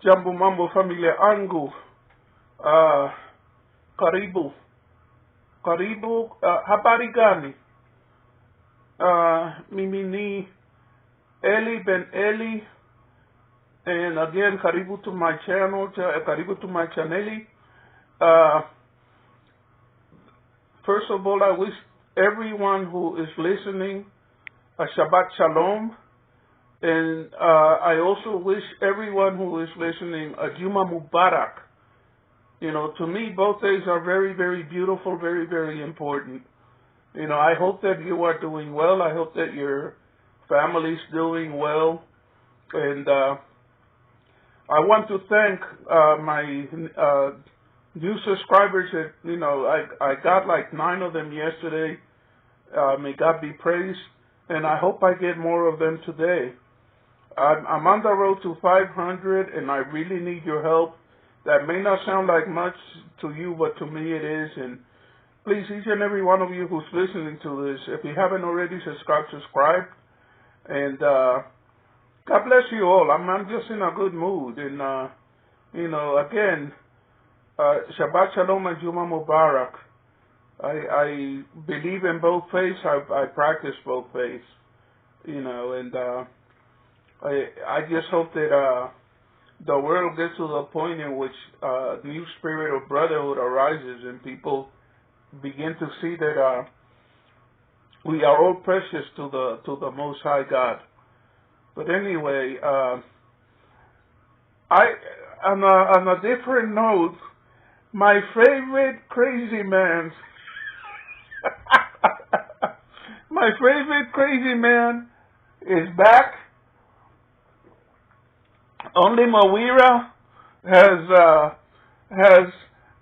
Jambo mambo familia angu. Karibu. Karibu. Habari gani? Mimi ni Eli-Ben-Eli. And again, karibu to my channel. Karibu to my channel. First of all, I wish everyone who is listening a Shabbat Shalom. And I also wish everyone who is listening a Juma Mubarak. You know, to me, both days are very, very beautiful, very, very important. You know, I hope that you are doing well. I hope that your family's doing well. And I want to thank my new subscribers. That, you know, I got like 9 of them yesterday. May God be praised. And I hope I get more of them today. I'm on the road to 500, and I really need your help. That may not sound like much to you, but to me it is. And please, each and every one of you who's listening to this, if you haven't already subscribe. And God bless you all. I'm just in a good mood. And, you know, again, Shabbat Shalom and Juma Mubarak. I believe in both faiths. I practice both faiths. You know, and I just hope that the world gets to the point in which a new spirit of brotherhood arises and people begin to see that we are all precious to the Most High God. But anyway, on a different note, my favorite crazy man, my favorite crazy man is back. Only Moira has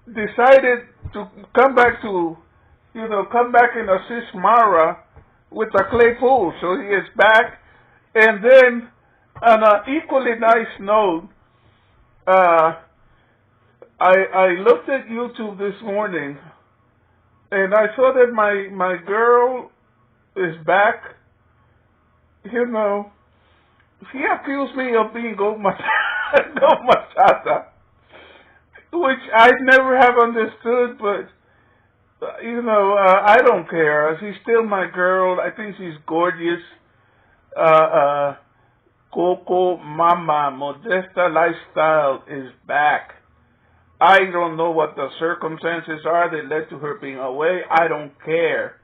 decided to come back and assist Marwa with a clay pool. So he is back. And then, on an equally nice note, I looked at YouTube this morning, and I saw that my girl is back. You know, she accused me of being go machata, which I never have understood, but, you know, I don't care. She's still my girl. I think she's gorgeous. Coco Mama Modesta Lifestyle is back. I don't know what the circumstances are that led to her being away. I don't care.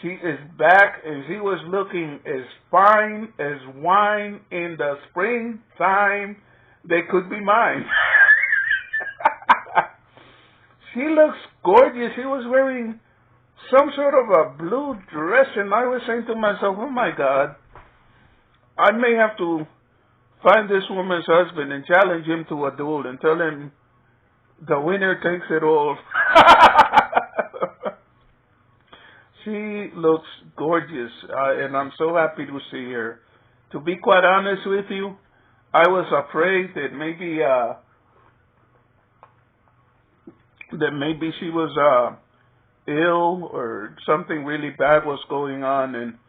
She is back, and she was looking as fine as wine in the springtime. They could be mine. She looks gorgeous. She was wearing some sort of a blue dress, and I was saying to myself, oh my God, I may have to find this woman's husband and challenge him to a duel and tell him the winner takes it all. She looks gorgeous, and I'm so happy to see her. To be quite honest with you, I was afraid that maybe she was ill or something really bad was going on, and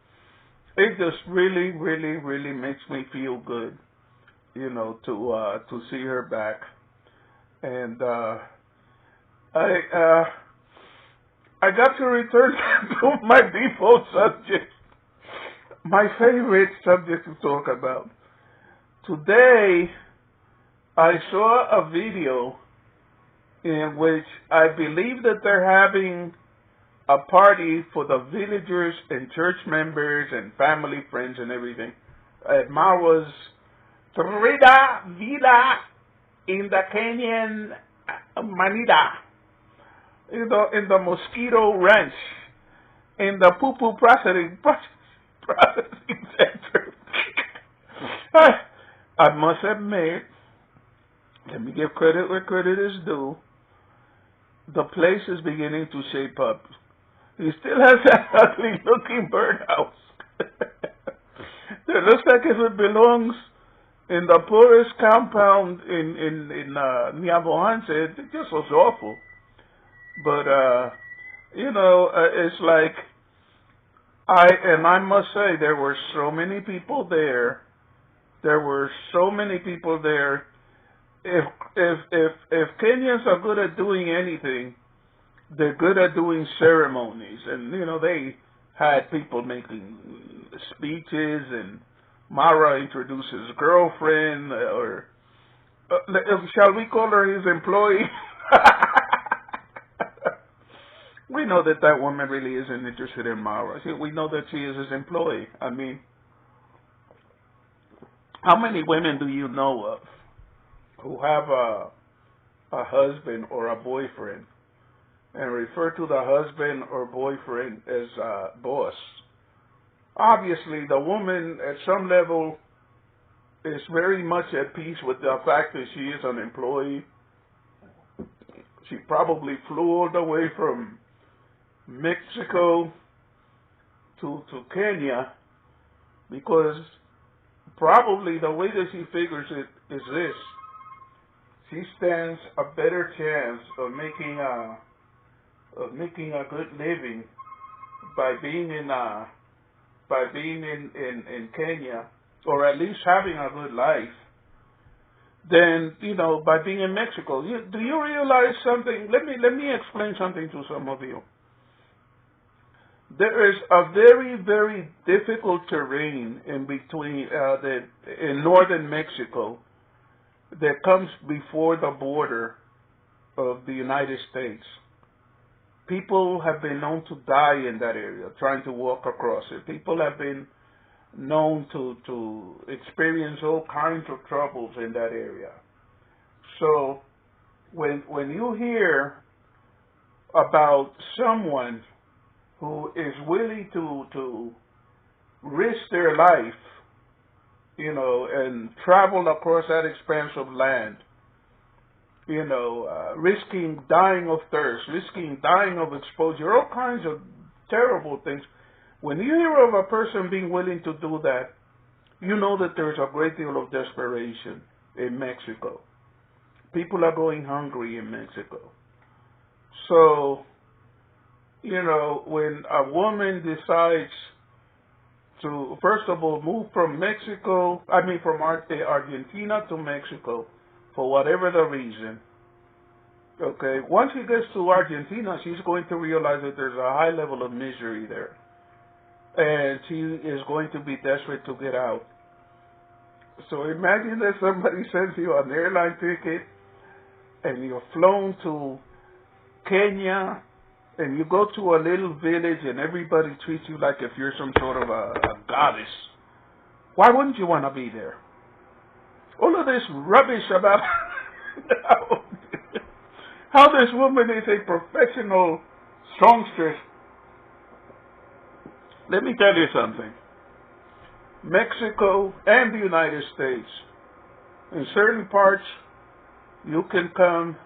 it just really, really, really makes me feel good, you know, to see her back. And I got to return to my default subject, my favorite subject to talk about. Today, I saw a video in which I believe that they're having a party for the villagers and church members and family, friends, and everything at Marwa's Thrilla Villa in the Kenyan Manila. In the Mosquito Ranch, in the poo-poo processing center. I must admit, let me give credit where credit is due, the place is beginning to shape up. He still has that ugly-looking birdhouse. It looks like if it belongs in the poorest compound in Nyako, it just looks awful. But, you know, it's like, I must say, there were so many people there. There were so many people there if Kenyans are good at doing anything, they're good at doing ceremonies, and they had people making speeches, and Marwa introduces girlfriend, or shall we call her his employee? We know that woman really isn't interested in Marwa. We know that she is his employee. I mean, how many women do you know of who have a husband or a boyfriend and refer to the husband or boyfriend as boss? Obviously, the woman at some level is very much at peace with the fact that she is an employee. She probably flew all the way from Mexico to Kenya because probably the way that she figures it is this: she stands a better chance of making a good living by being in Kenya, or at least having a good life, than by being in Mexico. Do you realize something? Let me explain something to some of you. There is a very, very difficult terrain in between in northern Mexico that comes before the border of the United States. People have been known to die in that area trying to walk across it. People have been known to experience all kinds of troubles in that area. So when you hear about someone who is willing to risk their life, and travel across that expanse of land, risking dying of thirst, risking dying of exposure, all kinds of terrible things. When you hear of a person being willing to do that, you know that there's a great deal of desperation in Mexico. People are going hungry in Mexico. So, when a woman decides to, first of all, move from Argentina to Mexico, for whatever the reason, okay, once she gets to Argentina, she's going to realize that there's a high level of misery there. And she is going to be desperate to get out. So imagine that somebody sends you an airline ticket and you're flown to Kenya, and you go to a little village and everybody treats you like if you're some sort of a goddess. Why wouldn't you want to be there? All of this rubbish about how this woman is a professional songstress. Let me tell you something. Mexico and the United States, in certain parts, you can come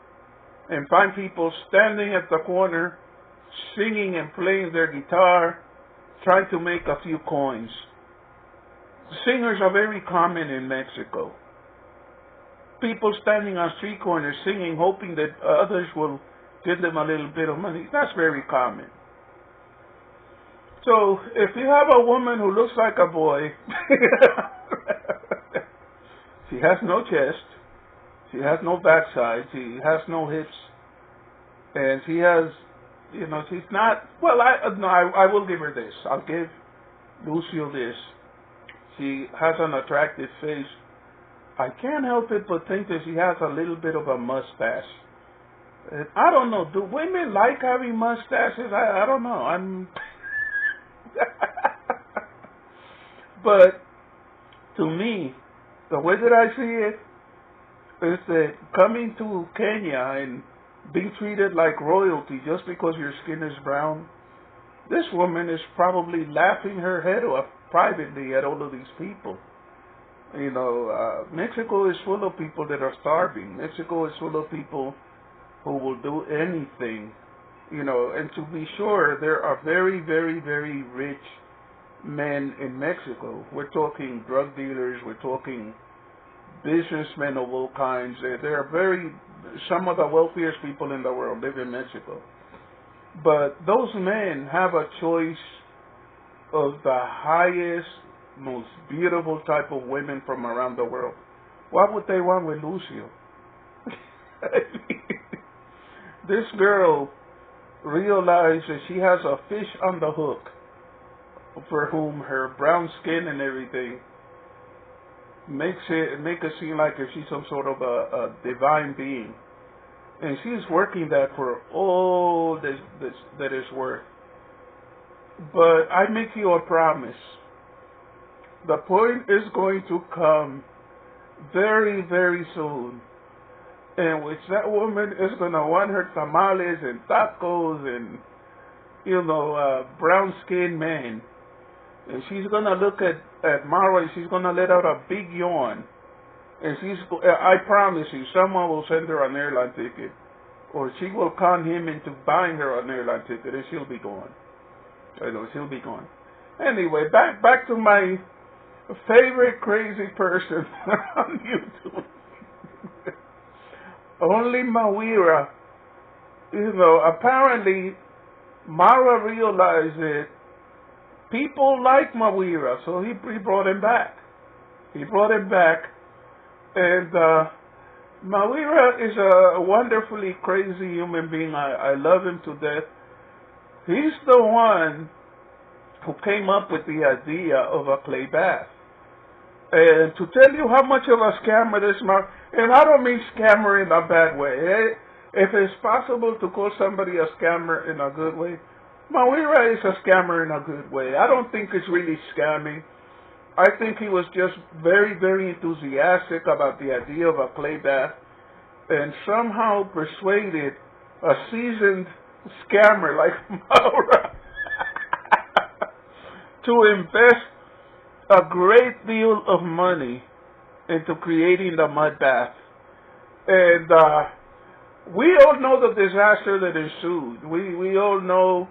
and find people standing at the corner, singing and playing their guitar, trying to make a few coins. Singers are very common in Mexico. People standing on street corners singing, hoping that others will give them a little bit of money. That's very common. So if you have a woman who looks like a boy, she has no chest, she has no backside, she has no hips, and she has, she's not, well, I will give her this. I'll give Lucio this. She has an attractive face. I can't help it but think that she has a little bit of a mustache. And I don't know, do women like having mustaches? I don't know. But to me, the way that I see it is that coming to Kenya and being treated like royalty just because your skin is brown, this woman is probably laughing her head off privately at all of these people. Mexico is full of people that are starving. Mexico is full of people who will do anything, and to be sure, there are very, very, very rich men in Mexico. We're talking drug dealers, we're talking businessmen of all kinds. Some of the wealthiest people in the world live in Mexico. But those men have a choice of the highest, most beautiful type of women from around the world. What would they want with Lucio? This girl realized that she has a fish on the hook for whom her brown skin and everything make it seem like if she's some sort of a divine being. And she's working that for all this that is worth. But I make you a promise. The point is going to come very, very soon, in which that woman is going to want her tamales and tacos and, brown-skinned men. And she's going to look at Marwa and she's going to let out a big yawn. And I promise you, someone will send her an airline ticket. Or she will con him into buying her an airline ticket and she'll be gone. She'll be gone. Anyway, back to my favorite crazy person on YouTube. Only Moira. Apparently Marwa realized that people like Moira, so he brought him back. And Moira is a wonderfully crazy human being. I love him to death. He's the one who came up with the idea of a clay bath. And to tell you how much of a scammer this Moira, and I don't mean scammer in a bad way. If it's possible to call somebody a scammer in a good way, Moira is a scammer in a good way. I don't think it's really scamming. I think he was just very, very enthusiastic about the idea of a clay bath and somehow persuaded a seasoned scammer like Maira to invest a great deal of money into creating the mud bath. And we all know the disaster that ensued. We all know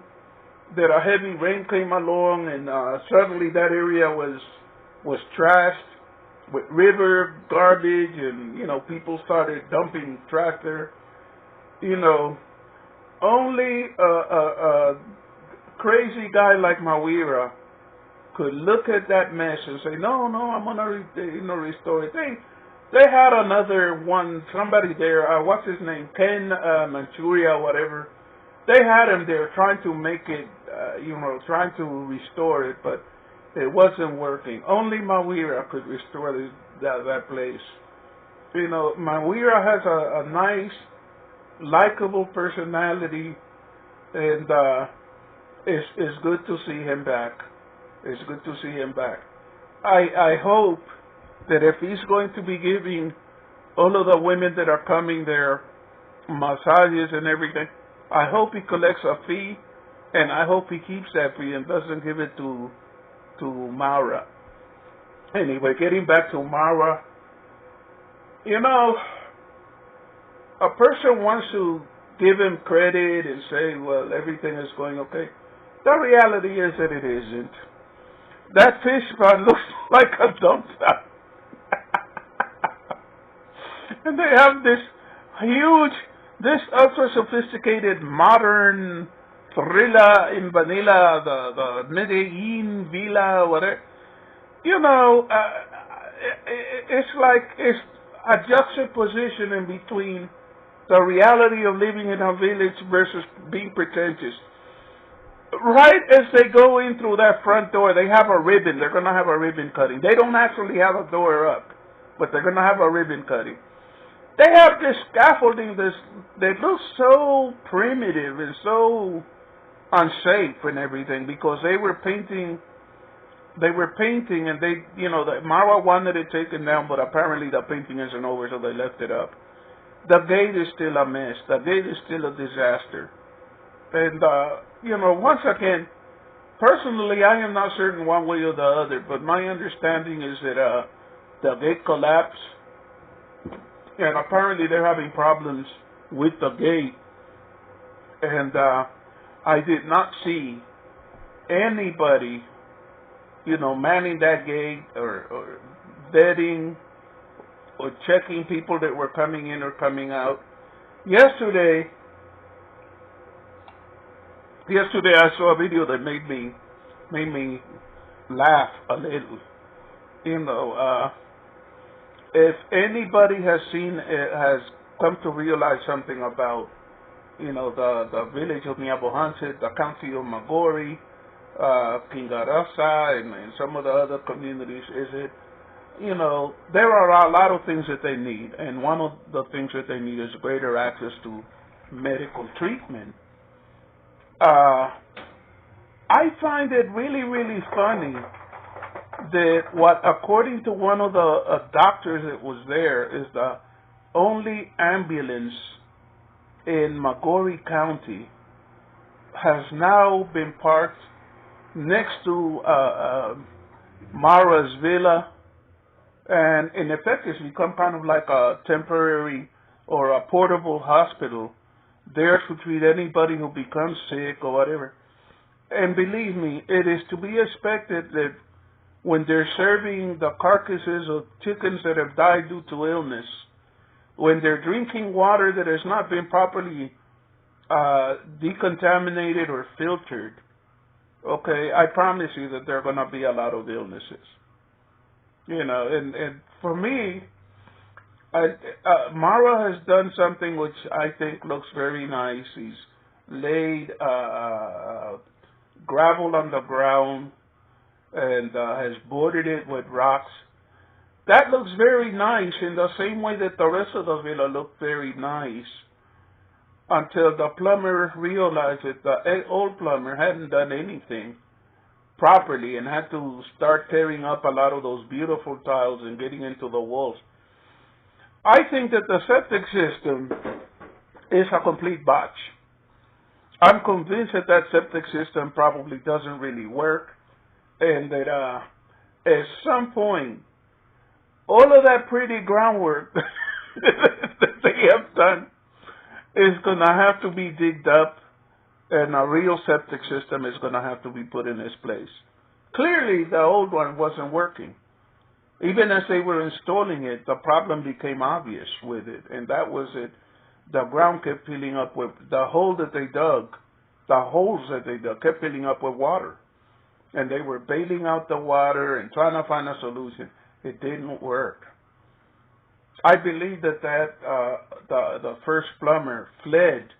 that a heavy rain came along and suddenly that area was trashed with river garbage and, people started dumping trash there. Only a crazy guy like Moira could look at that mess and say, no, I'm going to, restore it. They had another one, somebody there, what's his name, Ken Manchuria, whatever. They had him there trying to make it, trying to restore it, but it wasn't working. Only Moira could restore that place. Moira has a nice, likable personality, and it's good to see him back. It's good to see him back. I hope that if he's going to be giving all of the women that are coming there massages and everything, I hope he collects a fee, and I hope he keeps that fee and doesn't give it to Maira. Anyway, getting back to Marwa, a person wants to give him credit and say, well, everything is going okay. The reality is that it isn't. That fish pond looks like a dumpster. And they have this ultra sophisticated modern Thrilla in Vanilla, the Medillin villa, whatever. It's a juxtaposition in between the reality of living in a village versus being pretentious. Right as they go in through that front door, they have a ribbon. They're going to have a ribbon cutting. They don't actually have a door up, but they're going to have a ribbon cutting. They have this scaffolding that looks so primitive and so unsafe and everything because they were painting and that Marwa wanted it taken down, but apparently the painting isn't over, so they left it up. The gate is still a mess. The gate is still a disaster. And, once again, personally, I am not certain one way or the other, but my understanding is that the gate collapsed, and apparently they're having problems with the gate. And I did not see anybody, manning that gate or vetting or checking people that were coming in or coming out. Yesterday I saw a video that made me laugh a little. If anybody has come to realize something about, the village of Nyabohanset, the county of Magori, Kingarasa, and some of the other communities, is it, there are a lot of things that they need, and one of the things that they need is greater access to medical treatment. I find it really, really funny that according to one of the doctors that was there, is the only ambulance in Magori County has now been parked next to Marwa's villa, and in effect it's become kind of like a temporary or a portable hospital there to treat anybody who becomes sick or whatever. And believe me, it is to be expected that when they're serving the carcasses of chickens that have died due to illness, when they're drinking water that has not been properly decontaminated or filtered, okay, I promise you that there are going to be a lot of illnesses. And for me, Marwa has done something which I think looks very nice. He's laid gravel on the ground and has bordered it with rocks. That looks very nice in the same way that the rest of the villa looked very nice, until the plumber realized that the old plumber hadn't done anything properly and had to start tearing up a lot of those beautiful tiles and getting into the walls. I think that the septic system is a complete botch. I'm convinced that that septic system probably doesn't really work, and that at some point, all of that pretty groundwork that they have done is going to have to be digged up, and a real septic system is going to have to be put in its place. Clearly, the old one wasn't working. Even as they were installing it, the problem became obvious with it, and that was it. The ground kept filling up with, the holes that they dug kept filling up with water. And they were bailing out the water and trying to find a solution. It didn't work. I believe that the first plumber fled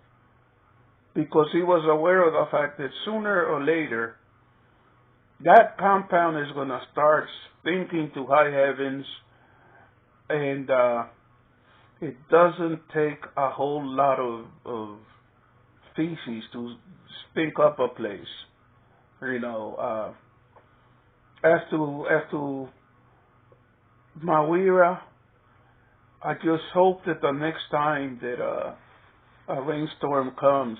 because he was aware of the fact that sooner or later that compound is going to start stinking to high heavens, and it doesn't take a whole lot of feces to stink up a place. As to Moira, I just hope that the next time that a rainstorm comes,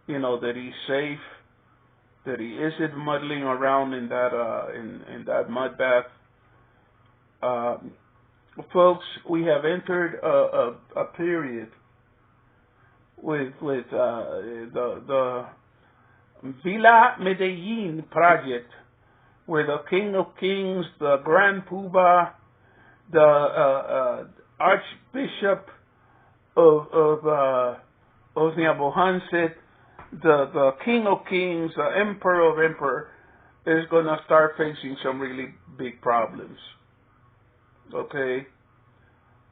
that he's safe, that he isn't muddling around in that in that mud bath. Folks, we have entered a period with the Villa Medellin project, where the King of Kings, the Grand Poobah, the Archbishop of Nyabohanset, the King of Kings, the Emperor of Emperor, is going to start facing some really big problems. Okay?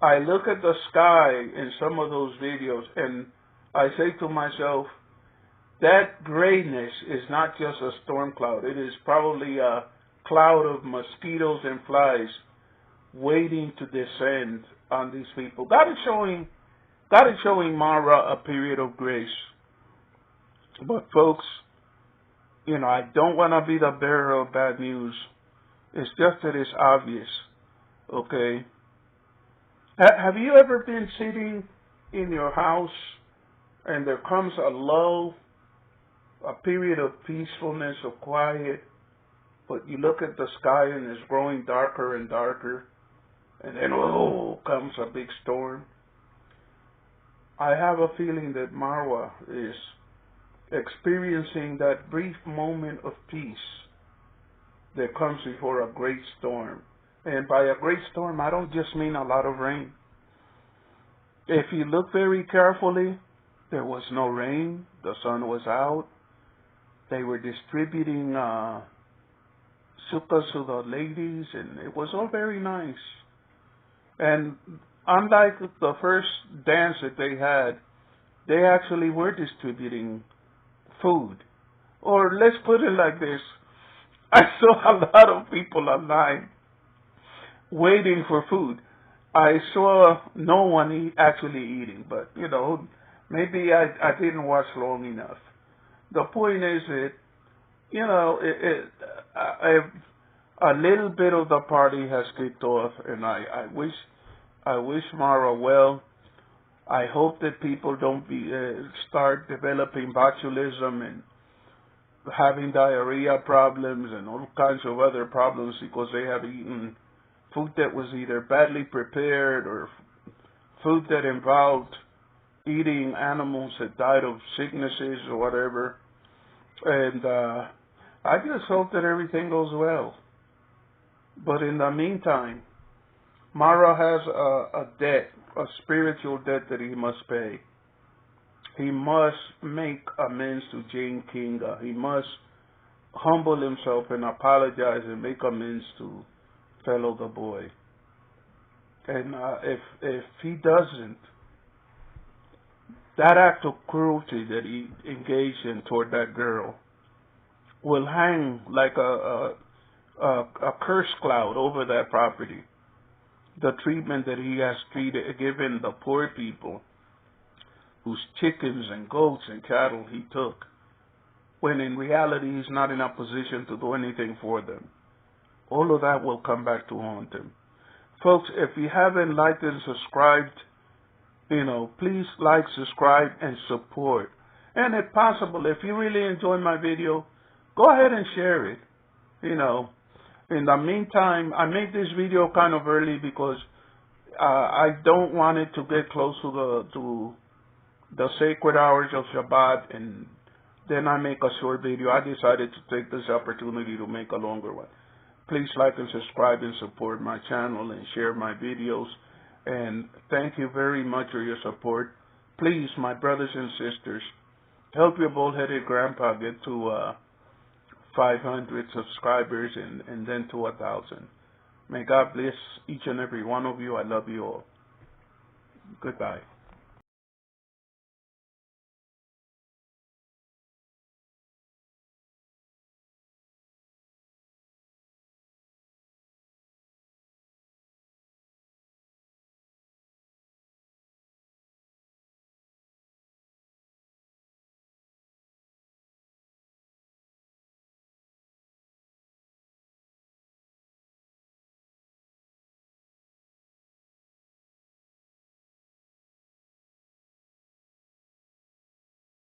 I look at the sky in some of those videos and I say to myself, that grayness is not just a storm cloud. It is probably a cloud of mosquitoes and flies waiting to descend on these people. God is showing Marwa a period of grace. But folks, I don't want to be the bearer of bad news. It's just that it's obvious. Okay? Have you ever been sitting in your house and there comes a lull, a period of peacefulness, of quiet, but you look at the sky and it's growing darker and darker, and then, comes a big storm? I have a feeling that Marwa is experiencing that brief moment of peace that comes before a great storm. And by a great storm, I don't just mean a lot of rain. If you look very carefully, there was no rain. The sun was out. They were distributing sukkahs to the ladies, and it was all very nice. And unlike the first dance that they had, they actually were distributing food. Or let's put it like this. I saw a lot of people online waiting for food. I saw no one actually eating, but maybe I didn't watch long enough. The point is that a little bit of the party has kicked off, and I wish Marwa well. I hope that people don't start developing botulism and having diarrhea problems and all kinds of other problems because they have eaten food that was either badly prepared or food that involved eating animals that died of sicknesses or whatever. And I just hope that everything goes well. But in the meantime, Mara has a debt, a spiritual debt that he must pay. He must make amends to Jane Kinga. He must humble himself and apologize and make amends to fellow the boy. And if he doesn't, that act of cruelty that he engaged in toward that girl will hang like a curse cloud over that property. The treatment that he has given the poor people whose chickens and goats and cattle he took, when in reality he's not in a position to do anything for them. All of that will come back to haunt him. Folks, if you haven't liked and subscribed, please like, subscribe, and support. And if possible, if you really enjoy my video, go ahead and share it. In the meantime, I made this video kind of early because I don't want it to get close to the sacred hours of Shabbat, and then I make a short video. I decided to take this opportunity to make a longer one. Please like and subscribe and support my channel and share my videos. And thank you very much for your support. Please, my brothers and sisters, help your bald-headed grandpa get to 500 subscribers and then to 1,000. May God bless each and every one of you. I love you all. Goodbye.